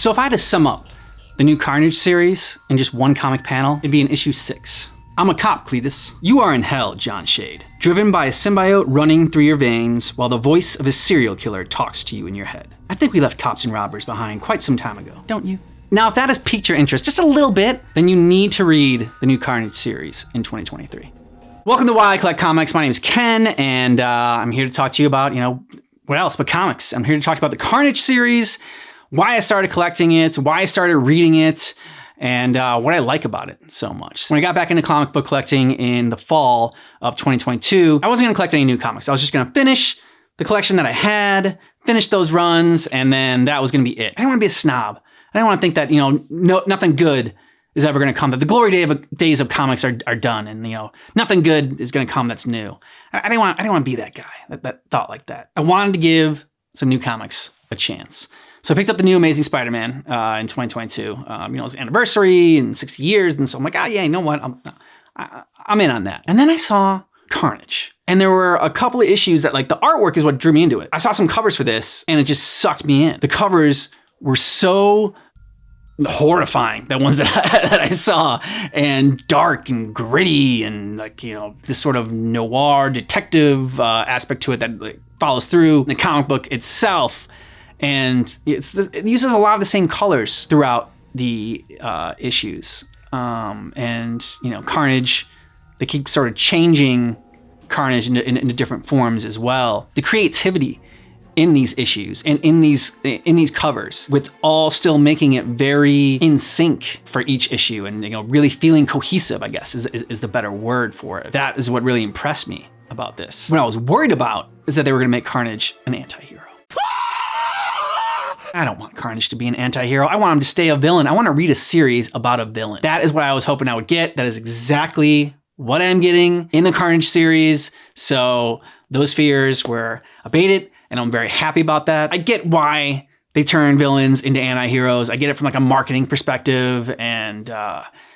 So if I had to sum up the new Carnage series in just one comic panel, it'd be in issue 6. I'm a cop, Cletus. You are in hell, John Shade. Driven by a symbiote running through your veins while the voice of a serial killer talks to you in your head. I think we left cops and robbers behind quite some time ago, don't you? Now, if that has piqued your interest just a little bit, then you need to read the new Carnage series in 2023. Welcome to Why I Collect Comics. My name is Ken, and I'm here to talk to you about, what else but comics. I'm here to talk about the Carnage series, why I started collecting it, why I started reading it, and what I like about it so much. When I got back into comic book collecting in the fall of 2022, I wasn't gonna collect any new comics. I was just gonna finish the collection that I had, finish those runs, and then that was gonna be it. I didn't wanna be a snob. I didn't wanna think that, nothing good is ever gonna come, that the glory days of comics are done, and nothing good is gonna come that's new. I didn't wanna be that guy that thought like that. I wanted to give some new comics a chance. So I picked up the new Amazing Spider-Man in 2022. It's anniversary and 60 years, and so I'm like, yeah, you know what? I'm in on that. And then I saw Carnage. And there were a couple of issues that, the artwork is what drew me into it. I saw some covers for this, and it just sucked me in. The covers were so horrifying, the ones that I saw, and dark and gritty, and this sort of noir detective aspect to it that follows through the comic book itself. And it uses a lot of the same colors throughout the issues. Carnage, they keep sort of changing Carnage into different forms as well. The creativity in these issues and in these covers, with all still making it very in sync for each issue, and really feeling cohesive, I guess is the better word for it. That is what really impressed me about this. What I was worried about is that they were gonna make Carnage an anti-hero. I don't want Carnage to be an anti-hero. I want him to stay a villain. I want to read a series about a villain. That is what I was hoping I would get. That is exactly what I'm getting in the Carnage series. So those fears were abated, and I'm very happy about that. I get why they turn villains into anti-heroes. I get it from a marketing perspective, and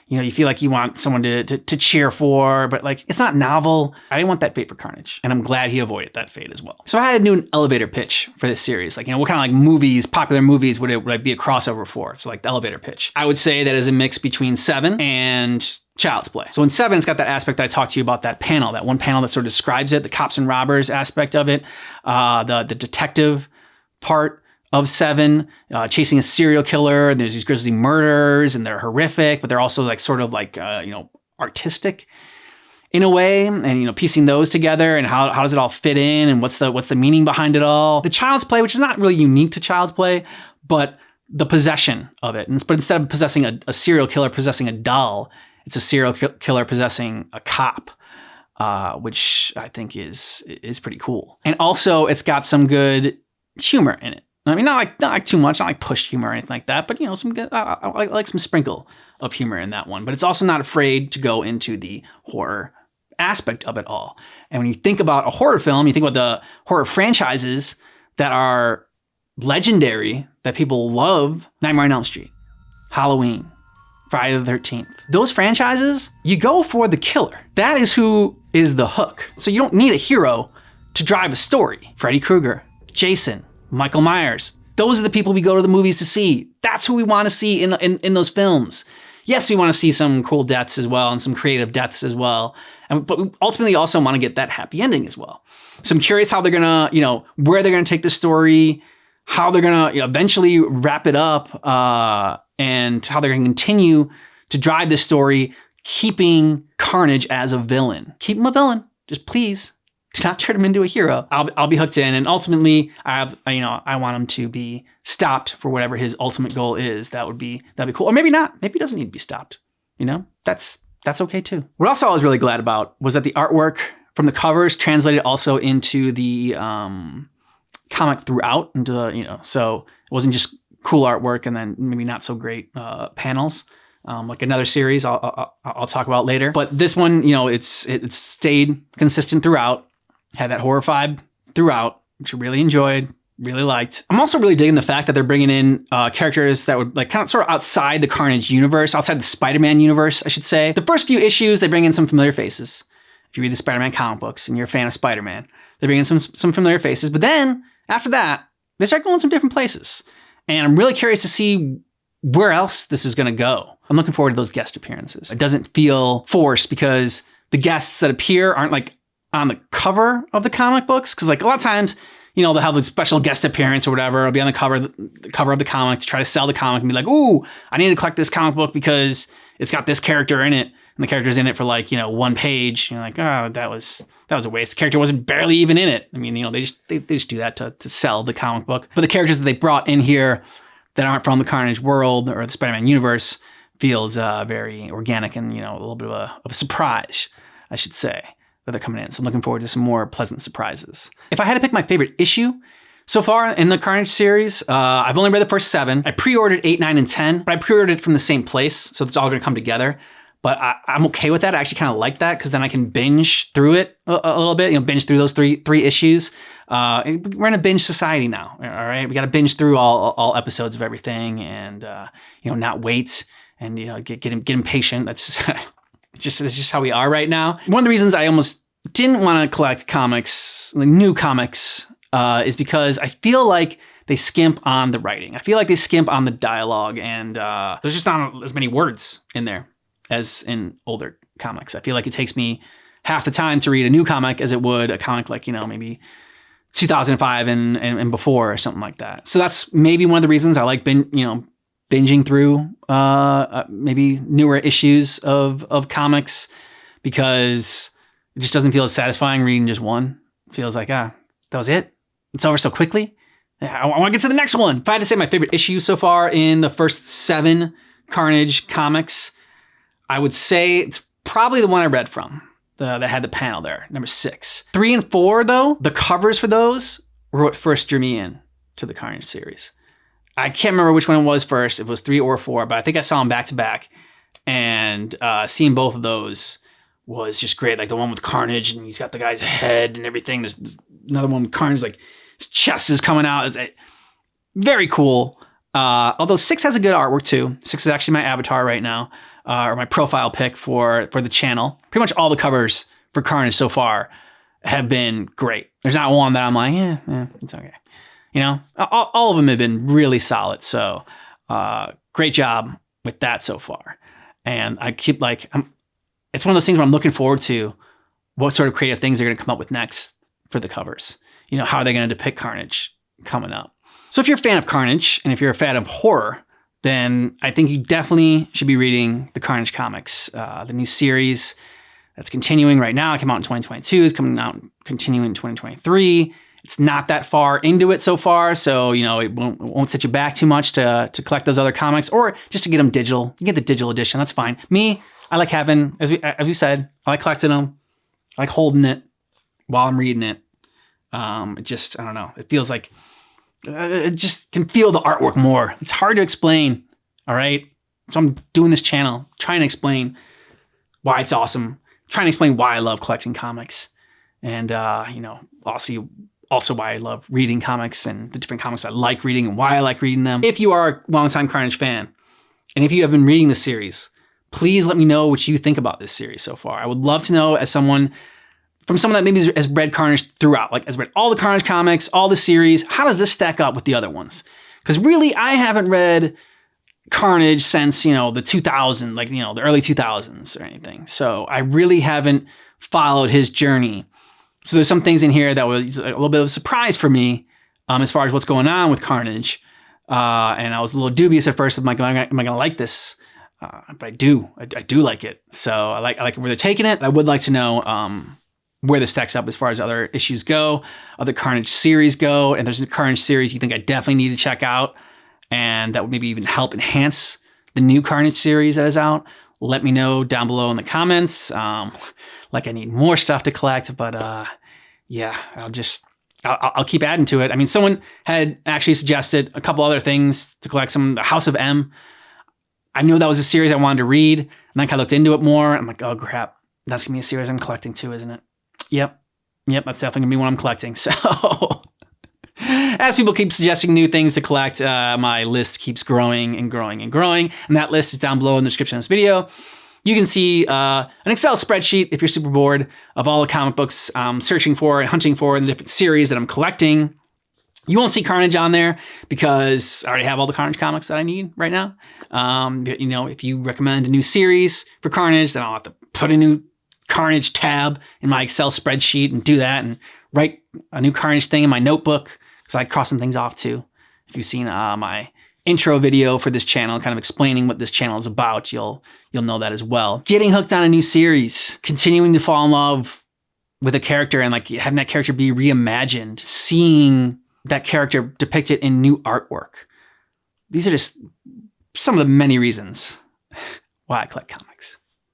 you feel like you want someone to cheer for, but it's not novel. I didn't want that fate for Carnage, and I'm glad he avoided that fate as well. So I had to do an elevator pitch for this series. What kind of movies, popular movies would I be a crossover for? So the elevator pitch. I would say that is a mix between Seven and Child's Play. So in Seven, it's got that aspect that I talked to you about, that panel, that one panel that sort of describes it, the cops and robbers aspect of it, the detective part of Seven, chasing a serial killer, and there's these grisly murders, and they're horrific, but they're also artistic in a way, and piecing those together, and how does it all fit in, and what's the meaning behind it all. The Child's Play, which is not really unique to Child's Play, but the possession of it. But instead of possessing a serial killer possessing a doll, it's a serial killer possessing a cop. Which I think is pretty cool. And also, it's got some good humor in it. I mean, not too much, not pushed humor or anything like that, but some good, I like some sprinkle of humor in that one. But it's also not afraid to go into the horror aspect of it all. And when you think about a horror film, you think about the horror franchises that are legendary, that people love: Nightmare on Elm Street, Halloween, Friday the 13th. Those franchises, you go for the killer. That is who is the hook. So you don't need a hero to drive a story. Freddy Krueger, Jason, Michael Myers. Those are the people we go to the movies to see. That's who we want to see in those films. Yes, we want to see some cool deaths as well, and some creative deaths as well. But we ultimately also want to get that happy ending as well. So I'm curious how they're gonna, where they're gonna take the story, how they're gonna eventually wrap it up, and how they're gonna continue to drive this story, keeping Carnage as a villain. Keep him a villain, just please. Do not turn him into a hero. I'll be hooked in, and ultimately, I want him to be stopped for whatever his ultimate goal is. That'd be cool, or maybe not. Maybe he doesn't need to be stopped. That's okay too. What also I was really glad about was that the artwork from the covers translated also into the comic throughout, so it wasn't just cool artwork and then maybe not so great panels. Like another series I'll talk about later. But this one, it's stayed consistent throughout. Had that horror vibe throughout, which I really enjoyed, really liked. I'm also really digging the fact that they're bringing in characters that would kind of sort of outside the Carnage universe, outside the Spider-Man universe, I should say. The first few issues, they bring in some familiar faces. If you read the Spider-Man comic books and you're a fan of Spider-Man, they bring in some familiar faces. But then after that, they start going some different places. And I'm really curious to see where else this is going to go. I'm looking forward to those guest appearances. It doesn't feel forced because the guests that appear aren't like on the cover of the comic books. Because like a lot of times, you know, they'll have a special guest appearance or whatever. It'll be on the cover of the comic to try to sell the comic and be like, ooh, I need to collect this comic book because it's got this character in it. And the character's in it for like, you know, one page. You're like, oh, that was a waste. The character wasn't barely even in it. I mean, you know, they just do that to sell the comic book. But the characters that they brought in here that aren't from the Carnage world or the Spider-Man universe feels very organic and, you know, a little bit of a surprise, I should say, that they're coming in. So I'm looking forward to some more pleasant surprises. If I had to pick my favorite issue so far in the Carnage series, I've only read the first 7. I pre-ordered 8, 9, and 10, but I pre-ordered it from the same place, so it's all going to come together. But I'm okay with that. I actually kind of like that because then I can binge through it a little bit, you know, binge through those three issues. We're in a binge society now, all right? We got to binge through all episodes of everything and, you know, not wait and, you know, get impatient. That's just it's just how we are right now. One of the reasons I almost didn't want to collect comics, like new comics, is because I feel like they skimp on the writing. I feel like they skimp on the dialogue and there's just not as many words in there as in older comics. I feel like it takes me half the time to read a new comic as it would a comic like, you know, maybe 2005 and before or something like that. So that's maybe one of the reasons I like binging through maybe newer issues of comics, because it just doesn't feel as satisfying reading just one. It feels like, that was it? It's over so quickly? I want to get to the next one. If I had to say my favorite issue so far in the first 7 Carnage comics, I would say it's probably the one I read from, that had the panel there, number 6. 3 and 4, though, the covers for those were what first drew me in to the Carnage series. I can't remember which one it was first, if it was 3 or 4, but I think I saw them back to back. And seeing both of those was just great. Like the one with Carnage, and he's got the guy's head and everything. There's another one with Carnage, like his chest is coming out. It's very cool. Although 6 has a good artwork too. 6 is actually my avatar right now. Or my profile pick for the channel. Pretty much all the covers for Carnage so far have been great. There's not one that I'm like, yeah, it's okay. You know, all of them have been really solid. So great job with that so far. And I keep it's one of those things where I'm looking forward to what sort of creative things they're going to come up with next for the covers. You know, how are they going to depict Carnage coming up? So if you're a fan of Carnage and if you're a fan of horror, then I think you definitely should be reading the Carnage comics. The new series that's continuing right now. It came out in 2022. It's coming out, continuing in 2023. It's not that far into it so far, so you know it won't set you back too much to collect those other comics, or just to get them digital. You get the digital edition. That's fine. Me, I like having, as we said, I like collecting them. I like holding it while I'm reading it. It just, I don't know. It feels like it just can feel the artwork more. It's hard to explain, all right? So I'm doing this channel, trying to explain why it's awesome, trying to explain why I love collecting comics, and you know, also why I love reading comics and the different comics I like reading and why I like reading them. If you are a longtime Carnage fan, and if you have been reading the series, please let me know what you think about this series so far. I would love to know, as someone that maybe has read Carnage throughout, like has read all the Carnage comics, all the series, how does this stack up with the other ones? Because really, I haven't read Carnage since, you know, the 2000s, like, you know, the early 2000s or anything. So I really haven't followed his journey. So there's some things in here that was a little bit of a surprise for me as far as what's going on with Carnage. And I was a little dubious at first. Am I going to like this? But I do like it. So I like where they're taking it. I would like to know where this stacks up as far as other issues go, other Carnage series go. And there's a Carnage series you think I definitely need to check out, and that would maybe even help enhance the new Carnage series that is out. Let me know down below in the comments. Like I need more stuff to collect, but yeah, I'll keep adding to it. I mean, someone had actually suggested a couple other things to collect. The House of M. I knew that was a series I wanted to read, and then I looked into it more. I'm like, oh crap, that's gonna be a series I'm collecting too, isn't it? Yep, that's definitely gonna be one I'm collecting. So as people keep suggesting new things to collect, my list keeps growing and growing and growing, and that list is down below in the description of this video. You can see an Excel spreadsheet, if you're super bored, of all the comic books I'm searching for and hunting for in the different series that I'm collecting. You won't see Carnage on there because I already have all the Carnage comics that I need right now. You know, if you recommend a new series for Carnage, then I'll have to put a new Carnage tab in my Excel spreadsheet and do that and write a new Carnage thing in my notebook because I cross some things off too. If you've seen my intro video for this channel, kind of explaining what this channel is about, you'll know that as well. Getting hooked on a new series, continuing to fall in love with a character and like having that character be reimagined, seeing that character depicted in new artwork. These are just some of the many reasons why I collect comics.